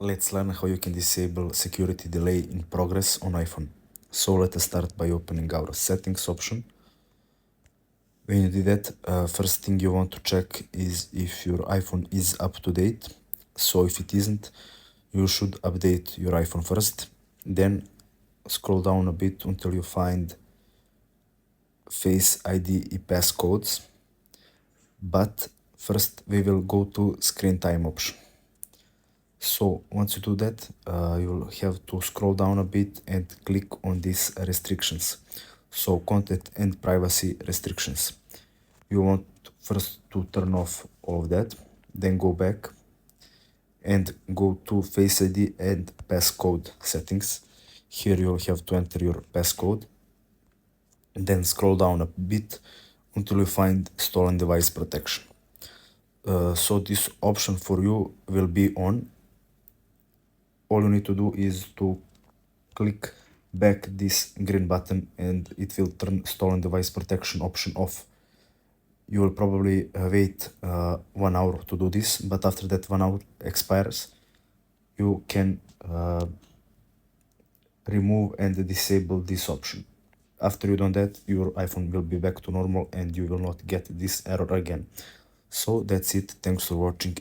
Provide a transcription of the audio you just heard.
Let's learn how you can disable security delay in progress on iPhone. So let us start by opening our settings option. When you do that, first thing you want to check is if your iPhone is up to date. So if it isn't, you should update your iPhone first. Then scroll down a bit until you find Face ID passcodes. But first we will go to screen time option. So once you do that, you'll have to scroll down a bit and click on these restrictions. So content and privacy restrictions. You want first to turn off all of that, then go back and go to Face ID and passcode settings. Here you'll have to enter your passcode. And then scroll down a bit until you find stolen device protection. So this option for you will be on. All you need to do is to click back this green button and it will turn stolen device protection option off. You will probably wait 1 hour to do this, but after that 1 hour expires, you can remove and disable this option. After you do that, your iPhone will be back to normal and you will not get this error again. So that's it. Thanks for watching.